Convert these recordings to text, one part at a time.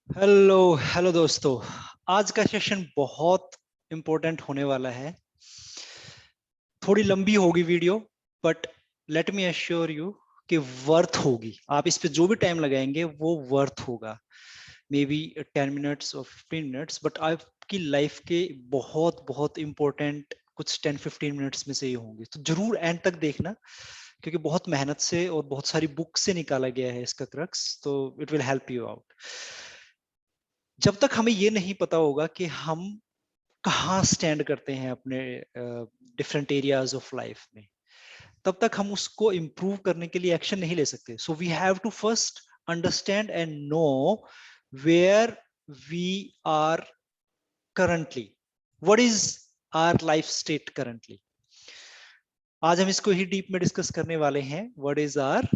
Hello hello दोस्तों। आज का सेशन बहुत इंपॉर्टेंट होने वाला है। थोड़ी लंबी होगी video, but let me assure you कि वर्थ होगी। आप इस पे जो भी टाइम लगाएंगे वो वर्थ होगा। मे बी 10 मिनट्स और 15 मिनट्स, बट आपकी लाइफ के बहुत बहुत इंपॉर्टेंट कुछ 10-15 मिनट्स में से ही होंगे। तो जरूर एंड तक देखना, क्योंकि बहुत मेहनत से और बहुत सारी बुक से निकाला गया है इसका क्रक्स। तो it will help you out. जब तक हमें ये नहीं पता होगा कि हम कहाँ स्टैंड करते हैं अपने डिफरेंट एरियाज ऑफ लाइफ में, तब तक हम उसको इम्प्रूव करने के लिए एक्शन नहीं ले सकते। So we have to first understand and know where we are currently, what is our life state currently. आज हम इसको ही डीप में डिस्कस करने वाले हैं, what is our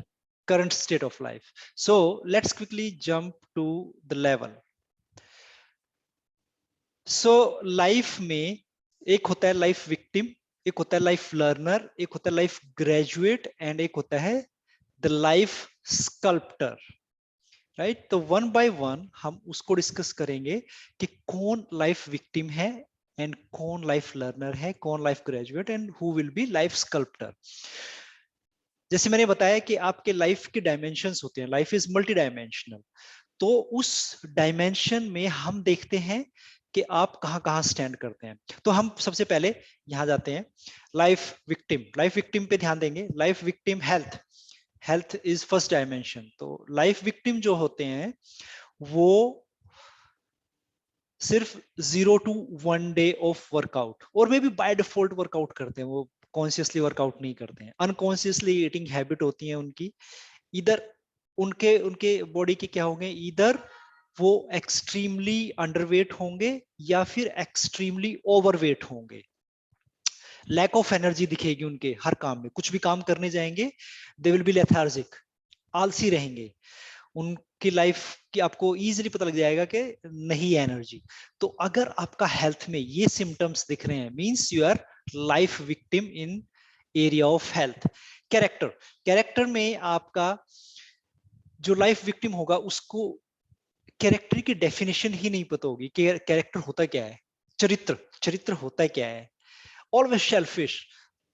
current state of life. So let's quickly jump to the level. So life में एक होता है लाइफ विक्टिम, एक होता है लाइफ लर्नर, एक होता है लाइफ ग्रेजुएट, एंड एक होता है द लाइफ स्कल्प्टर। राइट, तो वन बाय वन हम उसको डिस्कस करेंगे कि कौन लाइफ विक्टिम है एंड कौन लाइफ लर्नर है, कौन life graduate, and who will be life sculptor. जैसे मैंने बताया कि आपके लाइफ के डायमेंशंस होते हैं, लाइफ इज मल्टी डायमेंशनल। तो उस डायमेंशन में हम देखते हैं कि आप कहां कहां स्टैंड करते हैं। तो हम सबसे पहले यहां जाते हैं, लाइफ विक्टिम। लाइफ विक्टिम पे ध्यान देंगे। Life victim health, health is first dimension. तो लाइफ विक्टिम जो होते हैं वो सिर्फ 0 to 1 डे ऑफ वर्कआउट और may be by default workout करते हैं, वो कॉन्शियसली वर्कआउट नहीं करते हैं। अनकॉन्शियसली ईटिंग हैबिट होती है उनकी। इधर उनके उनके बॉडी के क्या होंगे, इधर वो एक्सट्रीमली अंडरवेट होंगे या फिर एक्सट्रीमली ओवरवेट होंगे। लैक ऑफ एनर्जी दिखेगी उनके हर काम में, कुछ भी काम करने जाएंगे दे विल बी लेथार्जिक, आलसी रहेंगे। उनकी लाइफ की आपको इजीली पता लग जाएगा कि नहीं एनर्जी। तो अगर आपका हेल्थ में ये सिम्टम्स दिख रहे हैं, means you our life victim in area of health. Character, character में आपका जो लाइफ विक्टिम होगा उसको कैरेक्टर की डेफिनेशन ही नहीं पता होगी कि कैरेक्टर होता क्या है, चरित्र, चरित्र होता क्या है। ऑलवेज शेल्फिश,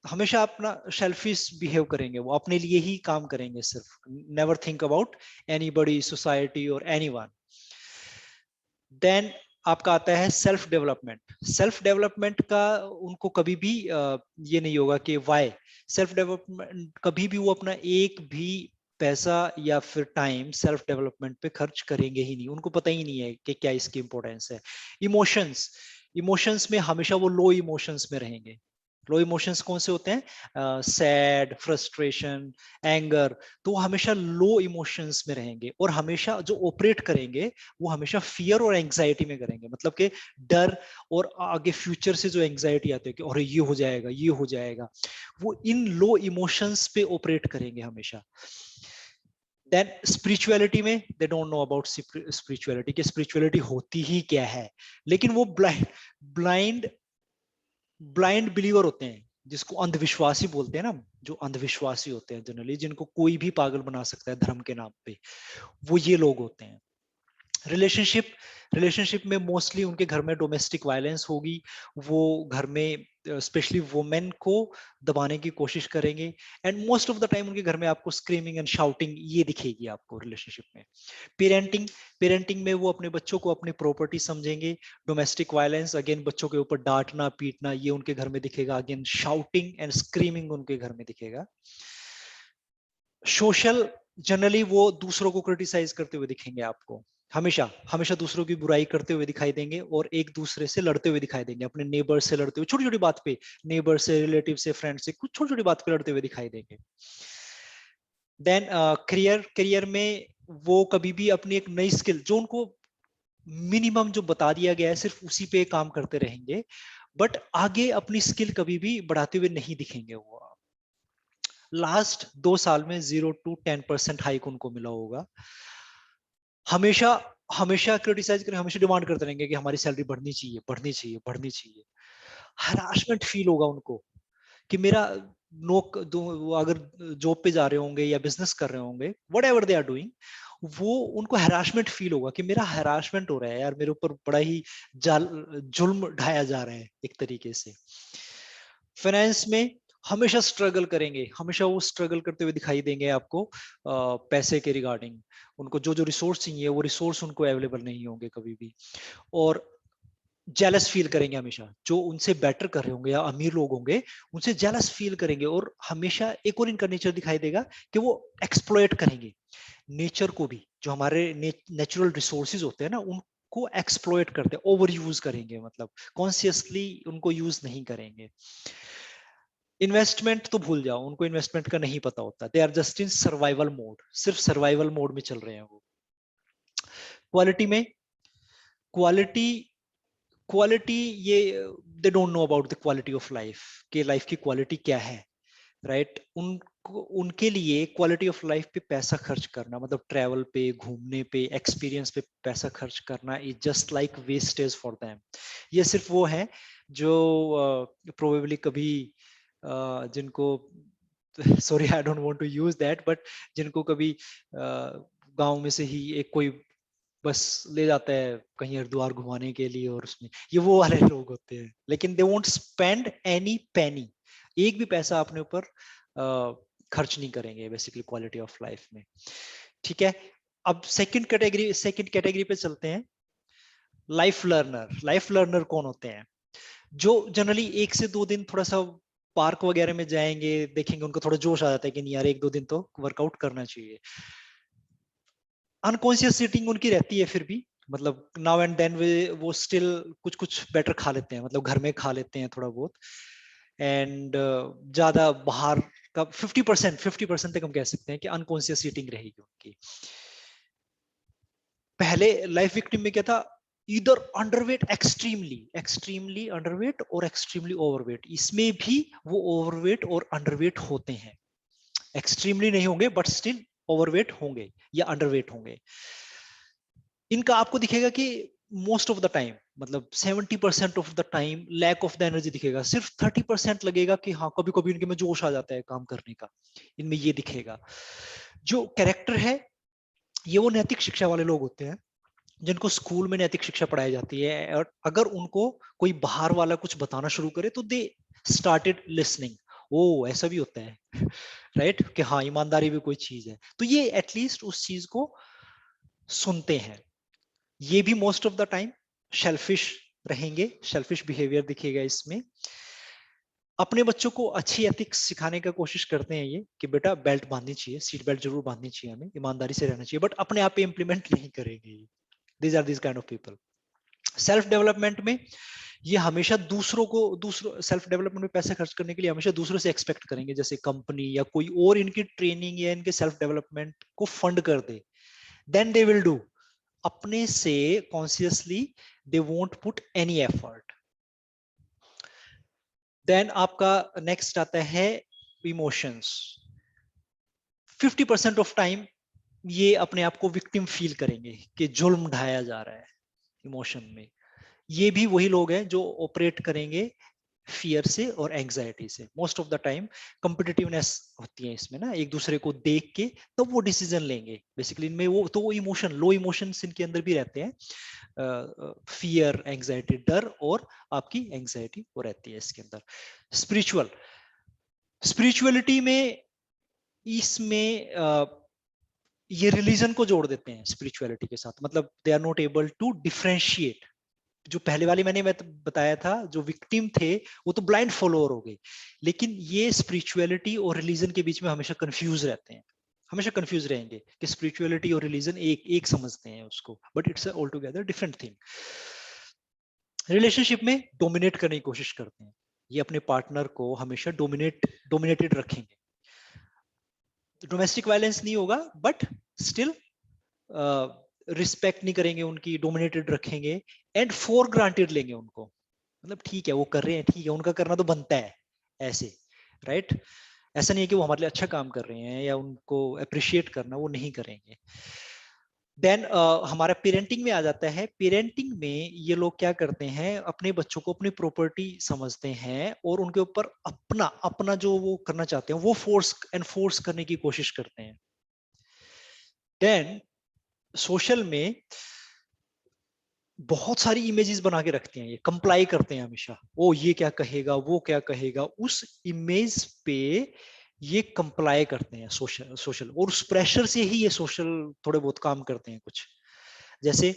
हमेशा अपना शेल्फिश बिहेव करेंगे, वो अपने लिए ही काम करेंगे सिर्फ। Never think about anybody, society और एनीवन। देन आपका आता है सेल्फ डेवलपमेंट। सेल्फ डेवलपमेंट का उनको कभी भी ये नहीं होगा कि वाई। सेल्फ डेवलपमेंट कभी भी वो अपना एक भी पैसा या फिर टाइम सेल्फ डेवलपमेंट पे खर्च करेंगे ही नहीं, उनको पता ही नहीं है कि क्या इसकी इंपॉर्टेंस है। इमोशंस, इमोशंस में हमेशा वो लो इमोशंस में रहेंगे। लो इमोशंस कौन से होते हैं, सैड, फ्रस्ट्रेशन, एंगर। तो वो हमेशा लो इमोशंस में रहेंगे और हमेशा जो ऑपरेट करेंगे वो हमेशा फियर और एंग्जाइटी में करेंगे। मतलब कि डर और आगे फ्यूचर से जो एंग्जाइटी आती है कि अरे ये हो जाएगा, ये हो जाएगा, वो इन लो इमोशंस पे ऑपरेट करेंगे हमेशा। देन स्पिरिचुअलिटी में they don't know about spirituality, कि स्पिरिचुअलिटी होती ही क्या है। लेकिन वो ब्लाइंड ब्लाइंड ब्लाइंड बिलीवर होते हैं, जिसको अंधविश्वासी बोलते हैं ना। जो अंधविश्वासी होते हैं जनरली, जिनको कोई भी पागल बना सकता है धर्म के नाम पे, वो ये लोग होते हैं। रिलेशनशिप, रिलेशनशिप में मोस्टली उनके घर में डोमेस्टिक वायलेंस होगी। वो घर में स्पेशली वुमेन को दबाने की कोशिश करेंगे। And most of the time उनके घर में आपको स्क्रीमिंग एंड शाउटिंग ये दिखेगी आपको रिलेशनशिप में। पेरेंटिंग, पेरेंटिंग में वो अपने बच्चों को अपनी प्रॉपर्टी समझेंगे। डोमेस्टिक वायलेंस, अगेन बच्चों के ऊपर डांटना पीटना, ये उनके घर में दिखेगा। अगेन शाउटिंग एंड स्क्रीमिंग उनके घर में दिखेगा। सोशल, जनरली वो दूसरों को क्रिटिसाइज करते हुए दिखेंगे आपको। हमेशा हमेशा दूसरों की बुराई करते हुए दिखाई देंगे और एक दूसरे से लड़ते हुए दिखाई देंगे, अपने नेबर से लड़ते हुए, छोटी छोटी बात पे, नेबर से, रिलेटिव से, फ्रेंड से, कुछ छोटी छोटी बात पे लड़ते हुए दिखाई देंगे। देन करियर, करियर में वो कभी भी अपनी एक नई स्किल जो उनको मिनिमम जो बता दिया गया है सिर्फ उसी पे काम करते रहेंगे, बट आगे अपनी स्किल कभी भी बढ़ाते हुए नहीं दिखेंगे वो। लास्ट 2 साल में 0 to 10% हाइक उनको मिला होगा। हमेशा हमेशा क्रिटिसाइज करें, हमेशा डिमांड करते रहेंगे कि हमारी सैलरी बढ़नी चाहिए, बढ़नी चाहिए, बढ़नी चाहिए। हरासमेंट फील होगा उनको कि मेरा अगर जॉब पे जा रहे होंगे या बिजनेस कर रहे होंगे, whatever they are doing, वो उनको हैरासमेंट फील होगा कि मेरा हैरासमेंट हो रहा है यार, मेरे ऊपर बड़ा ही जुल्म ढाया जा रहा है एक तरीके से। फाइनेंस में हमेशा स्ट्रगल करेंगे, हमेशा वो स्ट्रगल करते हुए दिखाई देंगे आपको पैसे के रिगार्डिंग। उनको जो जो रिसोर्स चाहिए वो रिसोर्स उनको अवेलेबल नहीं होंगे कभी भी। और जेलस फील करेंगे हमेशा, जो उनसे बेटर कर रहे होंगे या अमीर लोग होंगे उनसे जेलस फील करेंगे। और हमेशा एक और इनका नेचर दिखाई देगा कि वो एक्सप्लॉइट करेंगे नेचर को भी, जो हमारे नेचुरल रिसोर्सेज होते हैं ना उनको एक्सप्लॉइट करते हैं, ओवर यूज करेंगे, मतलब कॉन्शियसली उनको यूज नहीं करेंगे। इन्वेस्टमेंट तो भूल जाओ, उनको इन्वेस्टमेंट का नहीं पता होता, they are just in survival mode, सिर्फ सर्वाइवल मोड में चल रहे हैं वो। क्वालिटी में, क्वालिटी क्वालिटी ये they don't know about the quality of life, कि लाइफ की क्वालिटी क्या है, राइट? उनको, उनके लिए क्वालिटी ऑफ लाइफ पे पैसा खर्च करना, मतलब ट्रैवल पे, घूमने पे, एक्सपीरियंस पे पैसा खर्च करना is just like wastage for them. ये सिर्फ वो है जो प्रोबेबली कभी जिनको sorry I don't want to use that, but जिनको कभी गांव में से ही एक कोई बस ले जाता है कहीं हरिद्वार घुमाने के लिए, और उसमें ये वो वाले लोग होते हैं, लेकिन दे वोंट स्पेंड एनी पेनी, एक भी पैसा अपने ऊपर खर्च नहीं करेंगे बेसिकली क्वालिटी ऑफ लाइफ में। ठीक है, अब सेकंड कैटेगरी पे चलते हैं। Life learner. लाइफ लर्नर कौन होते हैं? जो जनरली 1 से 2 दिन थोड़ा सा पार्क वगैरह में जाएंगे, देखेंगे, उनको थोड़ा जोश आ जाता है कि नहीं यार 1-2 दिन तो वर्कआउट करना चाहिए। अनकॉन्शियस सीटिंग उनकी रहती है फिर भी, मतलब नाउ एंड देन वो स्टिल कुछ कुछ बेटर खा लेते हैं, मतलब घर में खा लेते हैं थोड़ा बहुत। एंड ज्यादा बाहर का 50% तक हम कह सकते हैं कि अनकॉन्शियस सीटिंग रहेगी उनकी। पहले लाइफ विक्टिम में क्या था? इधर अंडरवेट, एक्सट्रीमली अंडरवेट और एक्सट्रीमली ओवरवेट, इसमें भी वो ओवरवेट और अंडरवेट होते हैं। एक्सट्रीमली नहीं होंगे बट स्टिल ओवरवेट होंगे या अंडरवेट होंगे। इनका आपको दिखेगा कि मोस्ट ऑफ द टाइम, मतलब 70% of the time lack of the energy दिखेगा, सिर्फ 30% लगेगा कि हाँ कभी कभी इनके में जोश आ जाता है काम करने का, इनमें ये दिखेगा। जो कैरेक्टर है, ये वो नैतिक शिक्षा वाले लोग होते हैं जिनको स्कूल में नैतिक शिक्षा पढ़ाई जाती है, और अगर उनको कोई बाहर वाला कुछ बताना शुरू करे तो दे स्टार्टेड लिसनिंग। ओ ऐसा भी होता है राइट कि हाँ ईमानदारी भी कोई चीज है, तो ये एटलीस्ट उस चीज को सुनते हैं। ये भी most of the time shellfish रहेंगे, शेल्फिश बिहेवियर दिखेगा इसमें। अपने बच्चों को अच्छी एथिक्स सिखाने का कोशिश करते हैं ये कि बेटा बेल्ट बांधनी चाहिए, सीट बेल्ट जरूर बांधनी चाहिए, हमें ईमानदारी से रहना चाहिए, बट अपने आप इम्प्लीमेंट नहीं करेंगे। These are this kind of people. Self development में ये हमेशा दूसरों सेल्फ डेवलपमेंट में पैसे खर्च करने के लिए हमेशा दूसरों से एक्सपेक्ट करेंगे, जैसे कंपनी या कोई और इनकी ट्रेनिंग या इनके सेल्फ डेवलपमेंट को फंड कर दे, देन दे विल डू। अपने से consciously they won't put any effort. Then आपका नेक्स्ट आता है इमोशंस। 50% ऑफ टाइम ये अपने आप को विक्टिम फील करेंगे कि जुल्म ढाया जा रहा है इमोशन में। ये भी वही लोग हैं जो ऑपरेट करेंगे फियर से और एंजाइटी से। मोस्ट ऑफ द टाइम कंपिटिटिवनेस होती है इसमें ना, एक दूसरे को देख के तब तो वो डिसीजन लेंगे बेसिकली। इनमें वो तो वो इमोशन, लो इमोशंस इनके अंदर भी रहते हैं, फियर, एंजाइटी, डर, और आपकी एंजाइटी वो रहती है इसके अंदर। स्पिरिचुअलिटी में इसमें ये रिलीजन को जोड़ देते हैं स्पिरिचुअलिटी के साथ, मतलब they are not able to differentiate. जो पहले वाली मैंने बताया था, जो विक्टिम थे वो तो ब्लाइंड फॉलोअर हो गए, लेकिन ये स्पिरिचुअलिटी और रिलीजन के बीच में हमेशा कंफ्यूज रहते हैं, हमेशा कंफ्यूज रहेंगे कि स्पिरिचुअलिटी और रिलीजन एक समझते हैं उसको, but it's all together different thing. Relationship में डोमिनेट करने की कोशिश करते हैं, ये अपने पार्टनर को हमेशा डोमिनेटेड रखेंगे। डोमेस्टिक वायलेंस नहीं होगा बट स्टिल रिस्पेक्ट नहीं करेंगे उनकी, डोमिनेटेड रखेंगे, एंड फॉर ग्रांटेड लेंगे उनको, मतलब ठीक है वो कर रहे हैं, ठीक है उनका करना तो बनता है ऐसे, राइट? ऐसा नहीं है कि वो हमारे लिए अच्छा काम कर रहे हैं या उनको अप्रिशिएट करना वो नहीं करेंगे। देन हमारा पेरेंटिंग में आ जाता है। पेरेंटिंग में ये लोग क्या करते हैं, अपने बच्चों को अपनी प्रॉपर्टी समझते हैं और उनके ऊपर अपना अपना जो वो करना चाहते हैं वो फोर्स करने की कोशिश करते हैं। देन सोशल में बहुत सारी इमेजेस बना के रखते हैं, ये कंप्लाई करते हैं हमेशा, ओ ये क्या कहेगा, वो क्या कहेगा, उस इमेज पे ये कंप्लाई करते हैं सोशल सोशल और उस प्रेशर से ही ये सोशल थोड़े बहुत काम करते हैं कुछ। जैसे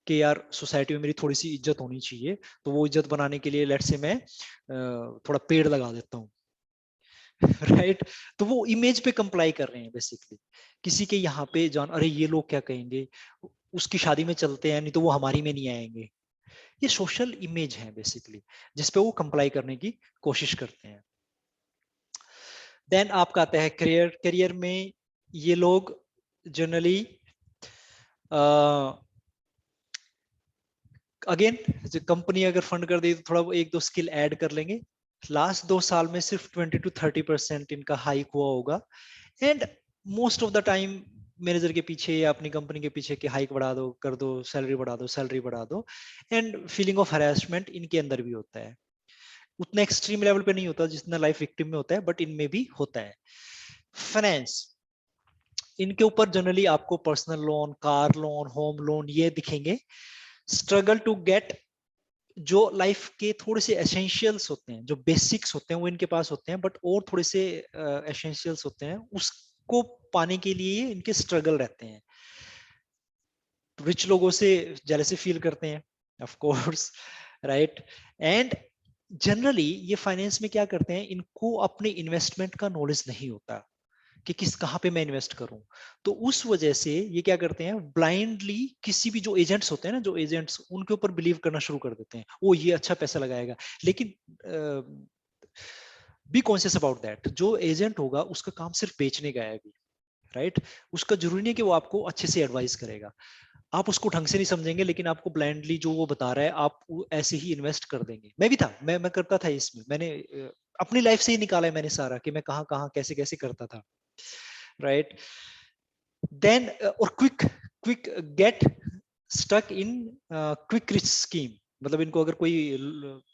कि यार सोसाइटी में मेरी थोड़ी सी इज्जत होनी चाहिए, तो वो इज्जत बनाने के लिए लेट्स से मैं थोड़ा पेड़ लगा देता हूँ। राइट तो वो इमेज पे कंप्लाई कर रहे हैं बेसिकली। किसी के यहाँ पे जान, अरे ये लोग क्या कहेंगे, उसकी शादी में चलते हैं, नहीं तो वो हमारी में नहीं आएंगे। ये सोशल इमेज है बेसिकली, जिसपे वो कंप्लाई करने की कोशिश करते हैं। देन आपका आता है करियर। करियर में ये लोग जनरली अगेन कंपनी अगर फंड कर दे तो थोड़ा वो एक दो स्किल ऐड कर लेंगे। लास्ट 2 साल में सिर्फ 20 to 30% इनका हाइक हुआ होगा। And most of the time manager के पीछे या अपनी कंपनी के पीछे कि हाइक बढ़ा दो, कर दो, सैलरी बढ़ा दो, सैलरी बढ़ा दो। एंड फीलिंग ऑफ हरासमेंट इनके अंदर भी होता है, उतना एक्सट्रीम लेवल पे नहीं होता जितना लाइफ विक्टिम में होता है, बट इनमें भी होता है। फाइनेंस, इनके ऊपर जनरली आपको personal loan, car loan, home loan ये दिखेंगे। स्ट्रगल टू गेट, जो लाइफ के थोड़े से एसेंशियल्स होते हैं, जो बेसिक्स होते हैं वो इनके पास होते हैं, बट और थोड़े से एसेंशियल्स होते हैं, उसको पाने के लिए इनके स्ट्रगल रहते हैं। रिच लोगों से जेलसी फील करते हैं of course, right. And generally ये फाइनेंस में क्या करते हैं, इनको अपने इन्वेस्टमेंट का नॉलेज नहीं होता कि किस कहाँ पे मैं इन्वेस्ट करूं। तो उस वजह से ये क्या करते हैं, ब्लाइंडली किसी भी जो एजेंट्स होते हैं ना, जो एजेंट्स उनके ऊपर बिलीव करना शुरू कर देते हैं, वो ये अच्छा पैसा लगाएगा। लेकिन बी कॉन्शियस अबाउट दैट, जो एजेंट होगा उसका काम सिर्फ बेचने का है अभी, राइट। उसका जरूरी नहीं कि वो आपको अच्छे से एडवाइस करेगा, आप उसको ढंग से नहीं समझेंगे, लेकिन आपको ब्लाइंडली जो वो बता रहा है आप ऐसे ही इन्वेस्ट कर देंगे। मैं भी था, मैं करता था इसमें, मैंने अपनी लाइफ से ही निकाला है मैंने सारा, कि मैं कहाँ कहाँ कैसे कैसे करता था, राइट। देन और quick quick get stuck in quick rich scheme, मतलब इनको अगर कोई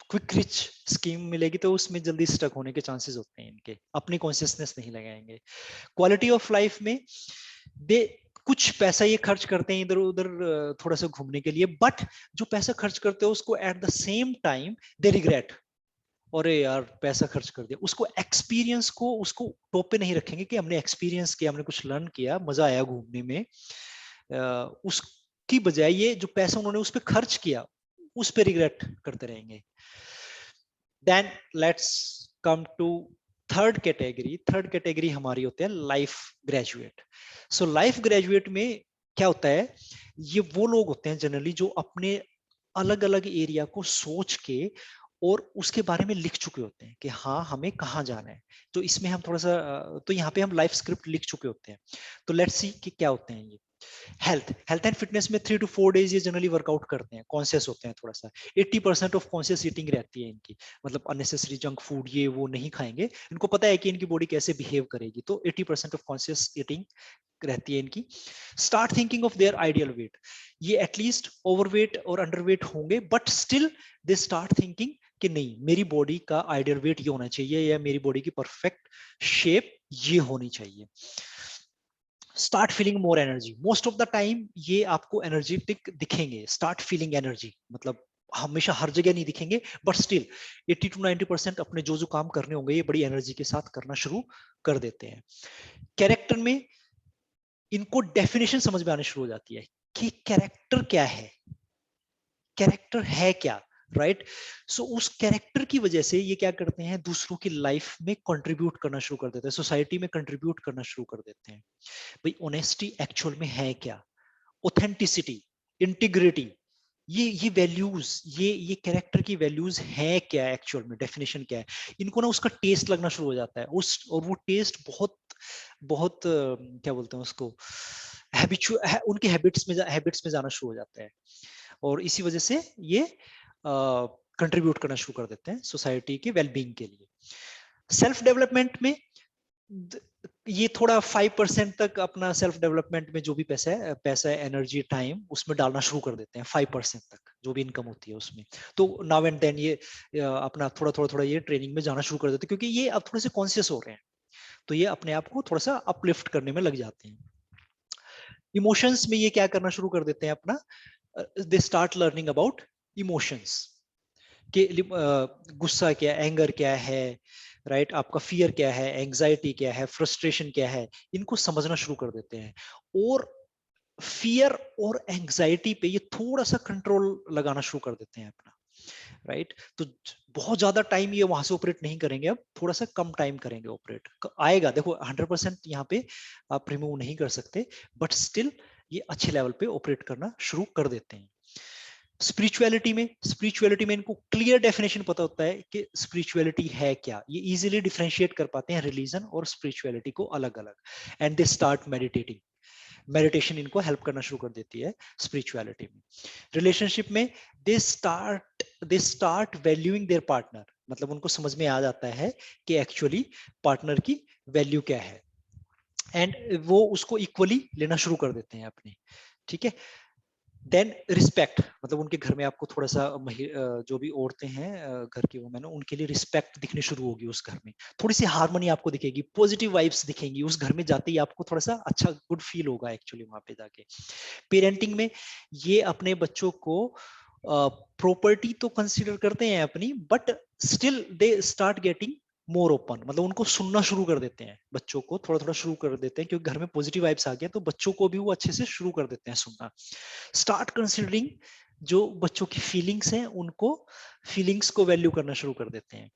क्विक रिच स्कीम मिलेगी तो उसमें जल्दी स्टक होने के चांसेस होते हैं इनके, अपनी कॉन्शियसनेस नहीं लगाएंगे। क्वालिटी ऑफ लाइफ में दे कुछ पैसा ये खर्च करते हैं इधर उधर थोड़ा सा घूमने के लिए, बट जो पैसा खर्च करते हैं उसको at the same time they regret, अरे यार पैसा खर्च कर दिया। उसको एक्सपीरियंस को उसको टॉप पे नहीं रखेंगे कि हमने एक्सपीरियंस किया, हमने कुछ लर्न किया, मजा आया घूमने में, उसकी बजाय ये जो पैसा उन्होंने उस पर खर्च किया उस पर रिग्रेट करते रहेंगे। Then let's come to third category. Third category हमारी होते हैं life graduate. So life graduate में क्या होता है, ये वो लोग होते हैं जनरली जो अपने अलग अलग एरिया को सोच के और उसके बारे में लिख चुके होते हैं कि हाँ हमें कहाँ जाना है। तो इसमें हम थोड़ा सा तो यहाँ पे हम लाइफ स्क्रिप्ट लिख चुके होते हैं। तो लेट्स सी कि क्या होते हैं ये। हेल्थ एंड फिटनेस में 3 to 4 days ये जनरली वर्कआउट करते हैं, कॉन्शियस होते हैं थोड़ा सा। 80% ऑफ कॉन्शियस ईटिंग रहती है इनकी, मतलब अननेसेसरी जंक फूड ये वो नहीं खाएंगे, इनको पता है कि इनकी बॉडी कैसे बिहेव करेगी, तो 80% ऑफ कॉन्शियस ईटिंग रहती है इनकी। Start thinking of their ideal weight, ये एटलीस्ट ओवरवेट और अंडरवेट होंगे, but still they start thinking कि नहीं मेरी बॉडी का आइडियल वेट ये होना चाहिए, या मेरी बॉडी की परफेक्ट शेप ये होनी चाहिए। Start feeling more energy, most of the time ये आपको एनर्जेटिक दिखेंगे। स्टार्ट फीलिंग एनर्जी मतलब हमेशा हर जगह नहीं दिखेंगे, बट स्टिल 80 to 90% अपने जो जो काम करने होंगे ये बड़ी एनर्जी के साथ करना शुरू कर देते हैं। कैरेक्टर में इनको डेफिनेशन समझ में आने शुरू हो जाती है कि कैरेक्टर क्या है, कैरेक्टर है क्या, राइट। सो उस कैरेक्टर की वजह से ये क्या करते हैं, दूसरों की लाइफ में कंट्रीब्यूट करना शुरू कर देते हैं, सोसाइटी में कंट्रीब्यूट करना शुरू कर देते हैं। भाई ऑनेस्टी एक्चुअल में है क्या, ऑथेंटिसिटी, इंटीग्रिटी, ये वैल्यूज, ये कैरेक्टर की वैल्यूज है क्या, एक्चुअल में डेफिनेशन क्या है। इनको ना उसका टेस्ट लगना शुरू हो जाता है उस, और वो टेस्ट बहुत बहुत क्या बोलते हैं उसको, उनके हैबिट्स में जाना शुरू हो जाता है, और इसी वजह से ये कंट्रीब्यूट करना शुरू कर देते हैं सोसाइटी के वेलबींग के लिए। सेल्फ डेवलपमेंट में ये थोड़ा 5% तक अपना सेल्फ डेवलपमेंट में जो भी पैसा है एनर्जी टाइम उसमें डालना शुरू कर देते हैं, 5% तक जो भी इनकम होती है उसमें। तो नाउ एंड देन ये अपना थोड़ा थोड़ा थोड़ा ये ट्रेनिंग में जाना शुरू कर देते हैं, क्योंकि ये अब थोड़े से कॉन्शियस हो रहे हैं, तो ये अपने आप को थोड़ा सा अपलिफ्ट करने में लग जाते हैं। इमोशंस में ये क्या करना शुरू कर देते हैं अपना, they start learning about emotions कि गुस्सा क्या, एंगर क्या है, राइट, आपका फियर क्या है, एंजाइटी क्या है, फ्रस्ट्रेशन क्या है, इनको समझना शुरू कर देते हैं। और फियर और एंजाइटी पे ये थोड़ा सा कंट्रोल लगाना शुरू कर देते हैं अपना, राइट। तो बहुत ज्यादा टाइम ये वहां से ऑपरेट नहीं करेंगे, अब थोड़ा सा कम टाइम करेंगे ऑपरेट। आएगा, देखो 100% यहाँ पे आप रिमूव नहीं कर सकते, बट स्टिल ये अच्छे लेवल पे ऑपरेट करना शुरू कर देते हैं। स्पिरिचुअलिटी में इनको क्लियर डेफिनेशन पता होता है कि स्पिरिचुअलिटी है क्या, ये इजीली डिफरेंशिएट कर पाते हैं रिलीजन और स्पिरिचुअलिटी को अलग अलग। And they start meditating, meditation इनको हेल्प करना शुरू कर देती है स्पिरिचुअलिटी में। रिलेशनशिप में they start valuing there partner, मतलब उनको समझ में आ जाता है कि एक्चुअली पार्टनर की वैल्यू क्या है, एंड वो उसको इक्वली लेना शुरू कर देते हैं अपने, ठीक है। देन रिस्पेक्ट, मतलब उनके घर में आपको थोड़ा सा जो भी औरतें हैं घर की वुमेन, उनके लिए रिस्पेक्ट दिखनी शुरू होगी उस घर में, थोड़ी सी हार्मनी आपको दिखेगी, पॉजिटिव वाइब्स दिखेंगी उस घर में जाते ही, आपको थोड़ा सा अच्छा गुड फील होगा एक्चुअली वहां पे जाके। पेरेंटिंग में ये अपने बच्चों को प्रॉपर्टी तो कंसीडर करते हैं अपनी, but still they start getting more open, मतलब उनको सुनना शुरू कर देते हैं, बच्चों को थोड़ा थोड़ा शुरू कर देते हैं, क्योंकि घर में पॉजिटिव वाइब्स आ गया तो बच्चों को भी वो अच्छे से शुरू कर देते हैं सुनना। स्टार्ट कंसिडरिंग, जो बच्चों की फीलिंग्स हैं उनको, फीलिंग्स को वैल्यू करना शुरू कर देते हैं।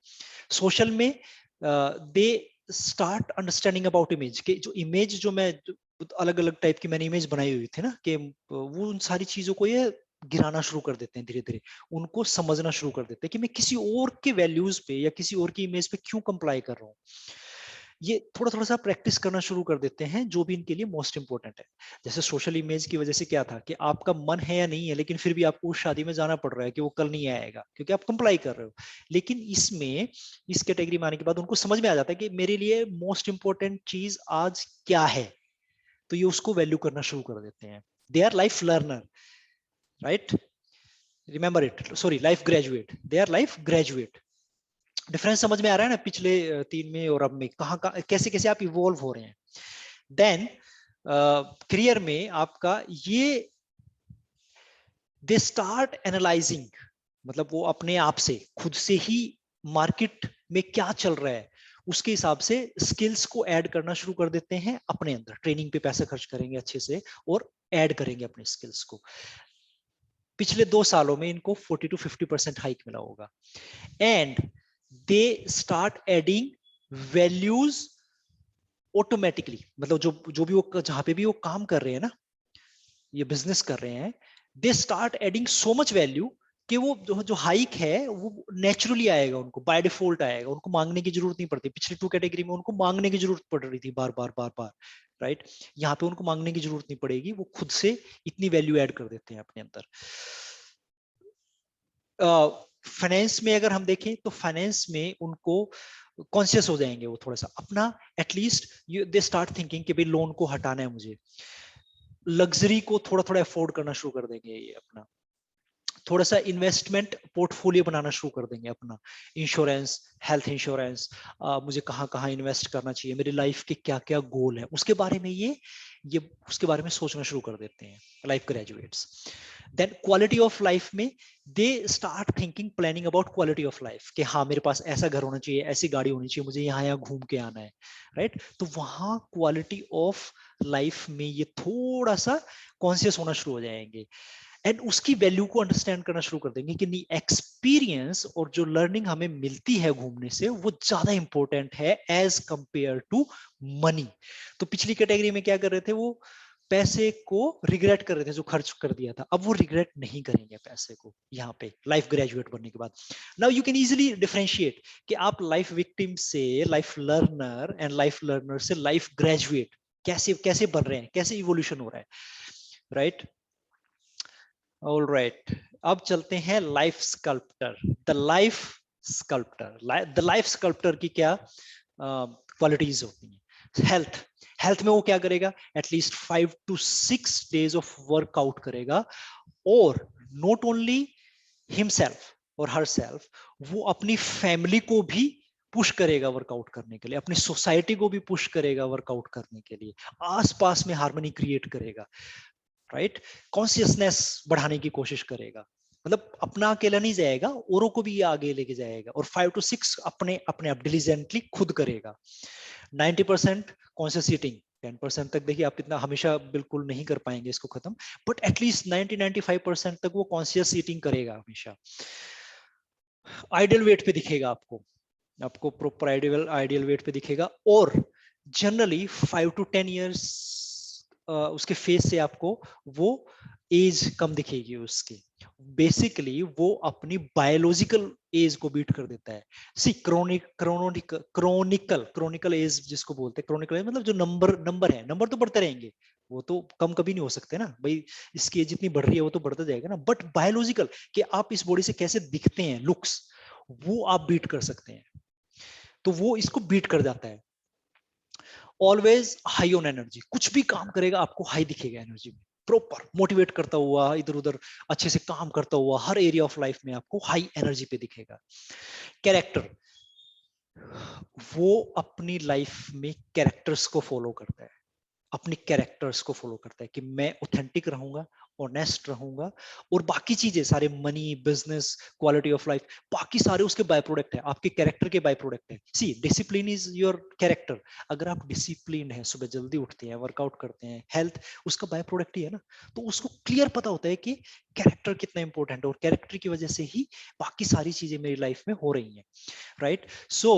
सोशल में they start understanding about image, के जो इमेज जो मैं अलग अलग टाइप की मैंने इमेज बनाई हुई थी ना, कि वो उन सारी चीजों को ये गिराना शुरू कर देते हैं धीरे धीरे, उनको समझना शुरू कर देते हैं कि मैं किसी और के वैल्यूज पे या किसी और की इमेज पे क्यों कंप्लाई कर रहा हूँ। ये थोड़ा थोड़ा सा प्रैक्टिस करना शुरू कर देते हैं, जो भी इनके लिए मोस्ट इंपॉर्टेंट है। जैसे सोशल इमेज की वजह से क्या था कि आपका मन है या नहीं है, लेकिन फिर भी आपको उस शादी में जाना पड़ रहा है कि वो कल नहीं आएगा, क्योंकि आप कंप्लाई कर रहे हो। लेकिन इसमें, इस कैटेगरी में आने के बाद उनको समझ में आ जाता है कि मेरे लिए मोस्ट इंपॉर्टेंट चीज आज क्या है, तो ये उसको वैल्यू करना शुरू कर देते हैं। They our life learner, right, remember it, sorry life graduate, they our life graduate. Difference समझ में आ रहा है ना, पिछले 3 में और अब में, कहाँ कहाँ कैसे कैसे आप इवॉल्व हो रहे हैं। देन करियर में आपका ये, दे स्टार्ट एनालाइजिंग, मतलब वो अपने आप से खुद से ही मार्केट में क्या चल रहा है उसके हिसाब से स्किल्स को ऐड करना शुरू कर देते हैं अपने अंदर। ट्रेनिंग पे पैसा खर्च करेंगे अच्छे से और ऐड करेंगे अपने स्किल्स को। पिछले 2 सालों में इनको 40 to 50% हाइक मिला होगा। And they start adding values automatically, मतलब जो भी वो जहां पे भी वो काम कर रहे हैं ना, ये बिजनेस कर रहे हैं, they start adding so much value कि वो जो हाइक है वो नेचुरली आएगा, उनको बाय डिफॉल्ट आएगा, उनको मांगने की जरूरत नहीं पड़ती। पिछली 2 कैटेगरी में उनको मांगने की जरूरत पड़ रही थी बार बार बार बार, राइट। यहाँ पे उनको मांगने की जरूरत नहीं पड़ेगी, वो खुद से इतनी वैल्यू ऐड कर देते हैं अपने अंदर। फाइनेंस में अगर हम देखें तो फाइनेंस में उनको कॉन्शियस हो जाएंगे वो थोड़ा सा अपना, एटलीस्ट दे स्टार्ट थिंकिंग कि भाई लोन को हटाना है मुझे, लग्जरी को थोड़ा थोड़ा अफोर्ड करना शुरू कर देंगे ये अपना, थोड़ा सा इन्वेस्टमेंट पोर्टफोलियो बनाना शुरू कर देंगे अपना, इंश्योरेंस, हेल्थ इंश्योरेंस, मुझे कहाँ कहाँ इन्वेस्ट करना चाहिए, मेरी लाइफ के क्या क्या गोल है उसके बारे में ये उसके बारे में सोचना शुरू कर देते हैं life graduates. Then quality of life में they start thinking planning about quality of life, कि हाँ मेरे पास ऐसा घर होना चाहिए, ऐसी गाड़ी होनी चाहिए, मुझे यहाँ यहाँ घूम के आना है, राइट। तो वहाँ क्वालिटी ऑफ लाइफ में ये थोड़ा सा कॉन्शियस होना शुरू हो जाएंगे, एंड उसकी वैल्यू को अंडरस्टैंड करना शुरू कर देंगे कि नहीं, एक्सपीरियंस और जो लर्निंग हमें मिलती है घूमने से वो ज्यादा इंपॉर्टेंट है एज कंपेयर टू मनी। तो पिछली कैटेगरी में क्या कर रहे थे, वो पैसे को रिग्रेट कर रहे थे जो खर्च कर दिया था, अब वो रिग्रेट नहीं करेंगे पैसे को यहाँ पे लाइफ ग्रेजुएट बनने के बाद। Now you can easily differentiate कि आप लाइफ विक्टिम से life learner and life learner से लाइफ ग्रेजुएट कैसे कैसे बन रहे हैं, कैसे इवोल्यूशन हो रहा है, राइट। ऑल राइट, अब चलते हैं life sculptor. The life sculptor, the life sculptor की क्या क्वालिटीज होती हैं। हेल्थ में वो क्या करेगा, at least 5 to 6 days of workout करेगा, और नॉट ओनली हिमसेल्फ और हर सेल्फ, वो अपनी फैमिली को भी पुश करेगा वर्कआउट करने के लिए, अपनी सोसाइटी को भी पुश करेगा वर्कआउट करने के लिए, आसपास में हार्मनी क्रिएट करेगा, राइट, कॉन्शियसनेस बढ़ाने की कोशिश करेगा, मतलब अपना अकेला नहीं जाएगा, औरों को भी ये आगे लेके जाएगा, और 5 to 6 अपने अपने आप डिलीजेंटली खुद करेगा। 90% कॉन्शियस ईटिंग, 10% तक देखिए आप इतना हमेशा बिल्कुल नहीं कर पाएंगे इसको खत्म, बट एटलीस्ट 90-95% तक वो कॉन्शियस ईटिंग करेगा हमेशा। आइडियल वेट पे दिखेगा आपको, आपको प्रॉपर आइडियल आइडियल वेट पे दिखेगा, और जनरली 5 to 10 years उसके फेस से आपको वो एज कम दिखेगी उसकी। बेसिकली वो अपनी बायोलॉजिकल एज को बीट कर देता है। सी क्रोनिकल एज जिसको बोलते हैं, क्रोनिकल एज मतलब जो नंबर है, नंबर तो बढ़ते रहेंगे, वो तो कम कभी नहीं हो सकते ना भाई, इसकी एज जितनी बढ़ रही है वो तो बढ़ता जाएगा ना, बट बायोलॉजिकल कि आप इस बॉडी से कैसे दिखते हैं, लुक्स, वो आप बीट कर सकते हैं, तो वो इसको बीट कर जाता है। ऑलवेज हाई ऑन एनर्जी, कुछ भी काम करेगा आपको हाई दिखेगा एनर्जी में, प्रॉपर मोटिवेट करता हुआ, इधर उधर अच्छे से काम करता हुआ, हर एरिया ऑफ लाइफ में आपको हाई एनर्जी पे दिखेगा। कैरेक्टर, वो अपनी लाइफ में कैरेक्टर्स को फॉलो करता है, अपनी कैरेक्टर्स को फॉलो करता है कि मैं ऑथेंटिक रहूंगा, ऑनेस्ट रहूंगा, और बाकी चीजें सारे money, business, quality of life, बाकी सारे उसके बाय प्रोडक्ट है, आपके कैरेक्टर के बाय प्रोडक्ट है। सी डिसिप्लिन इज योर कैरेक्टर, अगर आप डिसिप्लिन है, सुबह जल्दी उठते हैं, वर्कआउट करते हैं, हेल्थ उसका बाय प्रोडक्ट ही है ना, तो उसको क्लियर पता होता है कि कैरेक्टर कितना इंपॉर्टेंट है, और कैरेक्टर की वजह से ही बाकी सारी चीजें मेरी लाइफ में हो रही हैं, राइट। सो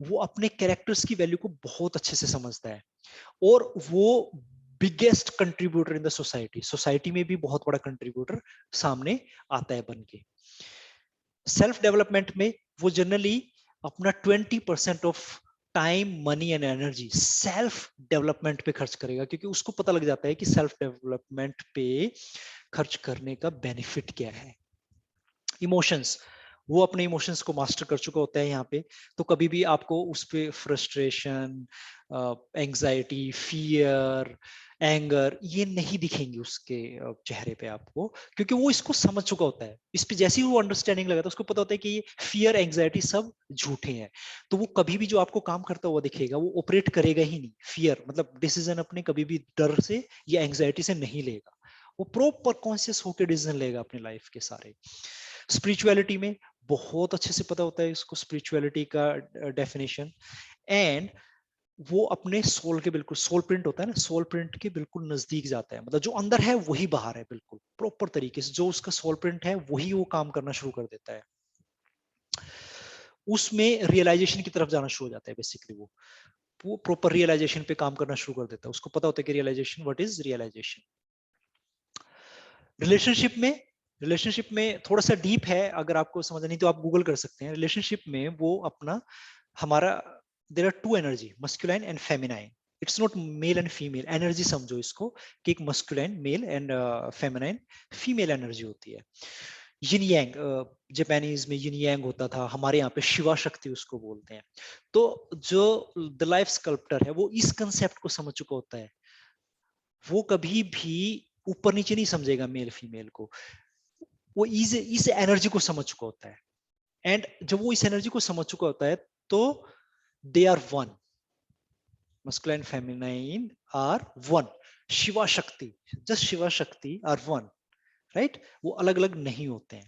वो अपने कैरेक्टर्स की वैल्यू को बहुत अच्छे से समझता है, और वो biggest contributor in the society, society में भी बहुत बड़ा कंट्रीब्यूटर सामने आता है बन के। सेल्फ डेवलपमेंट में वो जनरली अपना 20% of time, money and energy self development पे खर्च करेगा, क्योंकि उसको पता लग जाता है कि सेल्फ डेवलपमेंट पे खर्च करने का बेनिफिट क्या है। इमोशंस, वो अपने इमोशंस को मास्टर कर चुका होता है यहाँ पे, तो कभी भी आपको उस पे फ्रस्ट्रेशन, एंजाइटी, फियर, एंगर ये नहीं दिखेंगी उसके चेहरे पे आपको, क्योंकि वो इसको समझ चुका होता है। इस पे जैसे ही वो अंडरस्टैंडिंग लगाता है, उसको पता होता है कि ये फियर, एंजाइटी सब झूठे हैं, तो वो कभी भी जो आपको काम करता हुआ दिखेगा वो ऑपरेट करेगा ही नहीं। फियर मतलब डिसीजन अपने कभी भी डर से या एंजाइटी से नहीं लेगा, वो प्रॉपर कॉन्शियस होकर डिसीजन लेगा अपनी लाइफ के सारे। स्पिरिचुअलिटी में बहुत अच्छे से पता होता है इसको, स्पिरिचुअलिटी का डेफिनेशन, एंड वो अपने सोल के बिल्कुल, सोल प्रिंट होता है ना, सोल प्रिंट के बिल्कुल नजदीक जाता है, मतलब जो अंदर है वही बाहर है, बिल्कुल प्रॉपर तरीके से जो उसका सोल प्रिंट है वही वो काम करना शुरू कर देता है, उसमें रियलाइजेशन की तरफ जाना शुरू हो जाता है। बेसिकली वो प्रॉपर रियलाइजेशन पे काम करना शुरू कर देता है, उसको पता होता है कि realization, what is realization. Relationship में, रिलेशनशिप में थोड़ा सा डीप है, अगर आपको समझ नहीं तो आप गूगल कर सकते हैं। रिलेशनशिप में वो अपना, हमारा, there are two energy, masculine and feminine, it's not male and female energy, समझो इसको कि एक masculine male and feminine female energy होती है। यिन यांग, जापानीज में यिन यांग होता था, हमारे यहाँ पे शिवा शक्ति उसको बोलते हैं। तो जो द लाइफ स्कल्प्टर है वो इस कंसेप्ट को समझ चुका होता है, वो कभी भी ऊपर नीचे नहीं समझेगा मेल फीमेल को, वो इस एनर्जी को समझ चुका होता है, एंड जब वो इस एनर्जी को समझ चुका होता है तो they are one, masculine feminine are one, Shiva Shakti, just Shiva शक्ति आर वन, राइट, वो अलग अलग नहीं होते हैं।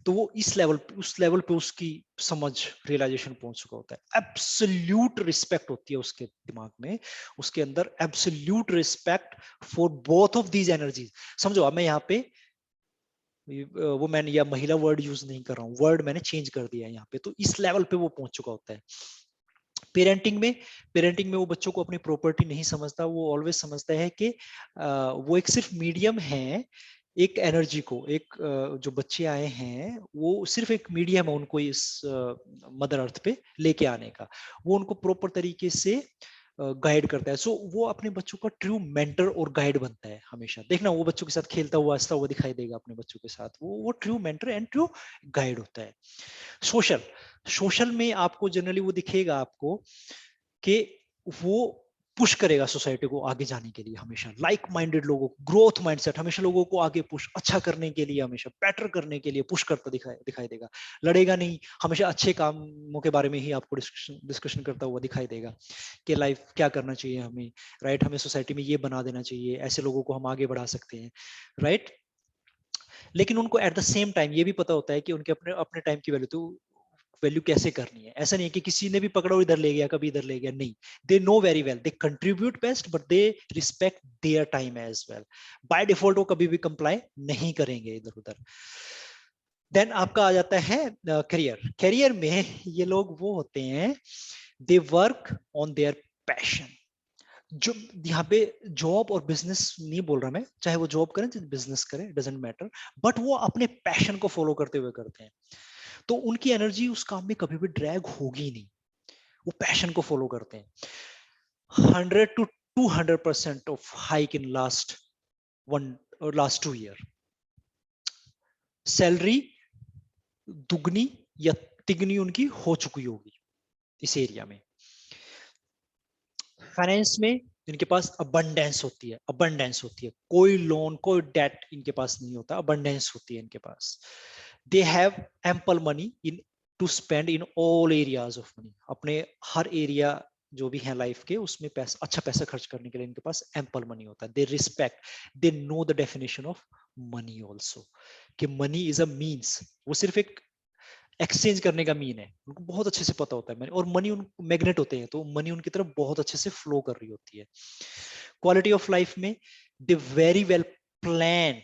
तो वो इस लेवल पे, उस लेवल पे उसकी समझ, रियलाइजेशन पहुंच चुका होता है। एब्सोल्यूट रिस्पेक्ट होती है उसके दिमाग में, उसके अंदर absolute respect for both of these energies. समझो अब मैं यहाँ पे वो मैंने या महिला वर्ड यूज नहीं कर रहा हूँ, वर्ड मैंने चेंज कर दिया है यहाँ पे, तो इस लेवल पे वो पहुंच चुका होता है। पेरेंटिंग में, पेरेंटिंग में वो बच्चों को अपनी प्रॉपर्टी नहीं समझता, वो ऑलवेज समझता है कि वो एक सिर्फ मीडियम है, एक एनर्जी को, एक जो बच्चे आए हैं वो सिर्फ एक मीडियम है उनको इस मदर अर्थ पे लेके आने का, वो उनको प्रॉपर तरीके से गाइड करता है। सो वो अपने बच्चों का ट्रू मेंटर और गाइड बनता है हमेशा। देखना वो बच्चों के साथ खेलता हुआ, हंसता हुआ दिखाई देगा अपने बच्चों के साथ, वो true mentor and true guide होता है। सोशल, सोशल में आपको जनरली वो दिखेगा आपको कि वो पुश करेगा सोसाइटी को आगे जाने के लिए, हमेशा लाइक माइंडेड लोगों को, ग्रोथ माइंडसेट, हमेशा लोगों को आगे पुश, अच्छा करने के लिए, हमेशा बेटर करने के लिए पुश करता दिखाई देगा। लड़ेगा नहीं, हमेशा अच्छे कामों के बारे में ही आपको डिस्कशन करता हुआ दिखाई देगा कि लाइफ क्या करना चाहिए हमें, राइट, हमें सोसाइटी में ये बना देना चाहिए, ऐसे लोगों को हम आगे बढ़ा सकते हैं, राइट। लेकिन उनको एट द सेम टाइम ये भी पता होता है कि उनके अपने अपने टाइम की वैल्यू कैसे करनी है। ऐसा नहीं है कि किसी ने भी पकड़ा और इधर ले गया, कभी इधर ले गया, नहीं। They know very well, they contribute best, but they respect their time as well. By default वो कभी भी कंप्लाई नहीं करेंगे इधर उधर। देन आपका आ जाता है करियर। करियर में ये लोग वो होते हैं, they work on their passion. जो यहाँ पे जॉब और बिजनेस नहीं बोल रहा मैं, चाहे वो जॉब करें चाहे बिजनेस करें, डजेंट मैटर, बट वो अपने पैशन को फॉलो करते हुए करते हैं। तो उनकी एनर्जी उस काम में कभी भी ड्रैग होगी नहीं, वो पैशन को फॉलो करते हैं। 100 to 200% of hike in last 2 year. Salary दुगनी या तिगनी उनकी हो चुकी होगी इस एरिया में। फाइनेंस में इनके पास अबंडेंस होती है, अबंडेंस होती है, कोई लोन कोई डेट इनके पास नहीं होता, अबंडेंस होती है इनके पास। They have ample money in to spend in all areas of money. अपने हर एरिया जो भी है लाइफ के, उसमें पैसा, अच्छा पैसा खर्च करने के लिए इनके पास एम्पल मनी होता है। They respect, they know the definition of money also, कि मनी इज अ मीन्स, वो सिर्फ एक एक्सचेंज करने का मीन है। उनको बहुत अच्छे से पता होता है मनी, और मनी उन मैग्नेट होते हैं, तो मनी उनकी तरफ बहुत अच्छे से फ्लो कर रही होती है। क्वालिटी ऑफ लाइफ में they very well plan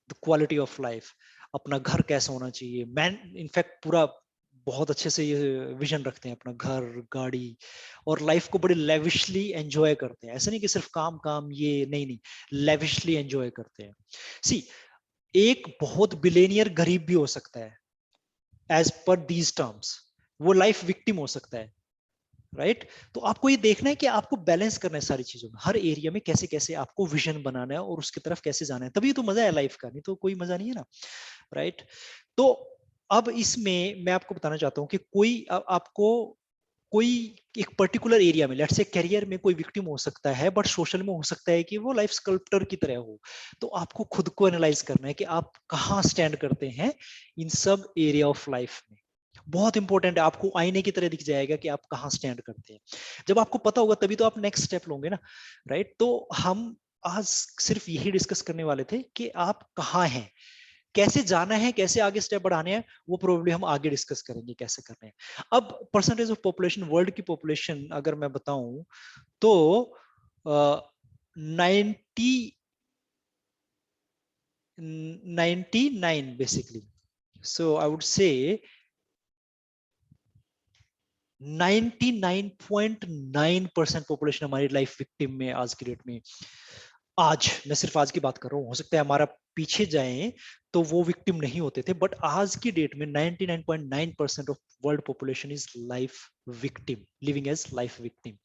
the quality of life. अपना घर कैसा होना चाहिए, मैन इनफैक्ट पूरा बहुत अच्छे से ये विजन रखते हैं, अपना घर गाड़ी, और लाइफ को बड़े लेविशली एंजॉय करते हैं। ऐसा नहीं कि सिर्फ काम काम, ये नहीं नहीं, लेविशली एंजॉय करते हैं। सी, एक बहुत बिलेनियर गरीब भी हो सकता है एज पर दीज टर्म्स, वो लाइफ विक्टिम हो सकता है, राइट। तो आपको ये देखना है कि आपको बैलेंस करना है सारी चीजों में, हर एरिया में कैसे कैसे आपको विजन बनाना है और उसकी तरफ कैसे जाना है, तभी तो मजा है लाइफ का, नहीं तो कोई मजा नहीं है ना, राइट। तो अब इसमें मैं आपको बताना चाहता हूं कि कोई आपको कोई एक पर्टिकुलर एरिया में, लेट्स से करियर में कोई विक्टिम हो सकता है, बट सोशल में हो सकता है कि वो लाइफ स्कल्प्टर की तरह हो। तो आपको खुद को एनालाइज करना है कि आप कहाँ स्टैंड करते हैं इन सब एरिया ऑफ लाइफ में। बहुत इंपॉर्टेंट है, आपको आईने की तरह दिख जाएगा कि आप कहाँ स्टैंड करते हैं। जब आपको पता होगा तभी तो आप नेक्स्ट स्टेप लोगे ना, राइट। तो हम आज सिर्फ यही डिस्कस करने वाले थे कि आप कहाँ हैं, कैसे जाना है, कैसे आगे स्टेप बढ़ाने हैं, वो प्रोबेबली हम आगे डिस्कस करेंगे कैसे करने हैं। अब परसेंटेज ऑफ पॉपुलेशन, वर्ल्ड की पॉपुलेशन अगर मैं बताऊं तो 99 basically, so I would say 99.9% population हमारी लाइफ विक्टिम में आज की डेट में। आज मैं सिर्फ आज की बात कर रहा हूँ, हो सकता है हमारा पीछे जाएं तो वो विक्टिम नहीं होते थे, बट आज की डेट में 99.9% of world population is life victim, living as life victim.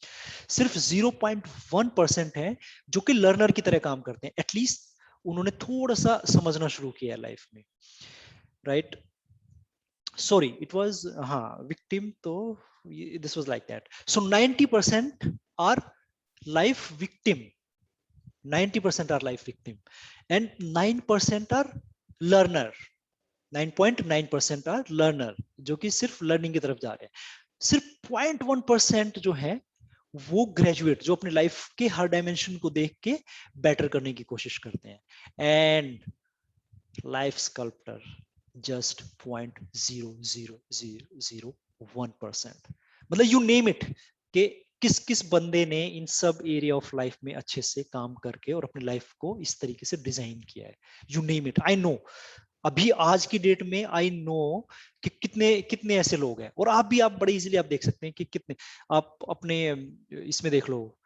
सिर्फ 0.1% है जो कि लर्नर की तरह काम करते हैं, एटलीस्ट उन्होंने थोड़ा सा समझना शुरू किया लाइफ में, राइट। सॉरी इट वाज, हाँ विक्टिम, तो this was like that. So 90% our life victim, 90% are life victim and 9% are learner, 9.9% are learner, जो कि सिर्फ लर्निंग की तरफ जा रहे हैं। सिर्फ 0.1% जो है वो ग्रेजुएट, जो अपने लाइफ के हर डायमेंशन को देख के बेटर करने की कोशिश करते हैं। एंड लाइफ स्कल्प्टर जस्ट 0.00001%, मतलब यू नेम इट, कि किस किस बंदे ने इन सब एरिया ऑफ लाइफ में अच्छे से काम करके और अपनी लाइफ को इस तरीके से डिजाइन किया है। You name it, I know, अभी आज की डेट में आई नो कि कितने कितने ऐसे लोग हैं, और आप भी, आप बड़े इजीली आप देख सकते हैं कि कितने, आप अपने इसमें देख लो,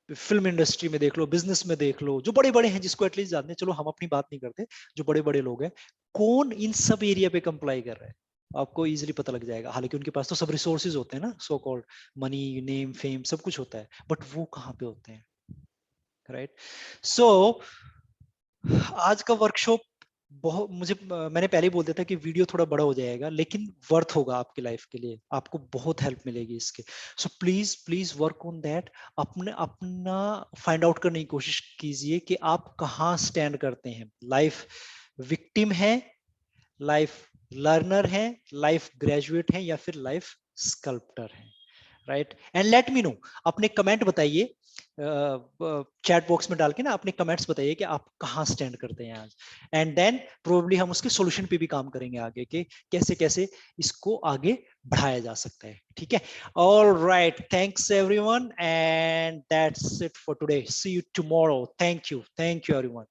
फिल्म इंडस्ट्री में देख लो, बिजनेस में देख लो, जो बड़े बड़े हैं जिसको एटलीस्ट जानते हैं, चलो हम अपनी बात नहीं करते, जो बड़े बड़े लोग हैं, कौन इन सब एरिया पे कंप्लाई कर रहा है, आपको इजीली पता लग जाएगा। हालांकि उनके पास तो सब रिसोर्सेज होते हैं ना, so called money, name, fame, सब कुछ होता है, बट वो कहाँ पे होते हैं, राइट। सो आज का वर्कशॉप बहुत मुझे मैंने पहले ही बोल दिया था कि वीडियो थोड़ा बड़ा हो जाएगा, लेकिन वर्थ होगा आपकी लाइफ के लिए, आपको बहुत हेल्प मिलेगी इसके। So please please work on that. अपने अपना फाइंड आउट करने की कोशिश कीजिए कि आप कहाँ स्टैंड करते हैं। लाइफ विक्टिम है, लाइफ लर्नर है, लाइफ ग्रेजुएट है, या फिर लाइफ स्कल्प्टर है, right? And let me know, अपने कमेंट बताइए चैट बॉक्स में डाल के ना, अपने कमेंट्स बताइए कि आप कहाँ स्टैंड करते हैं आज। एंड देन प्रोबेबली हम उसके सॉल्यूशन पे भी काम करेंगे आगे, कि कैसे कैसे इसको आगे बढ़ाया जा सकता है, ठीक है? All right, thanks everyone, and that's it for today. See you tomorrow. Thank you everyone.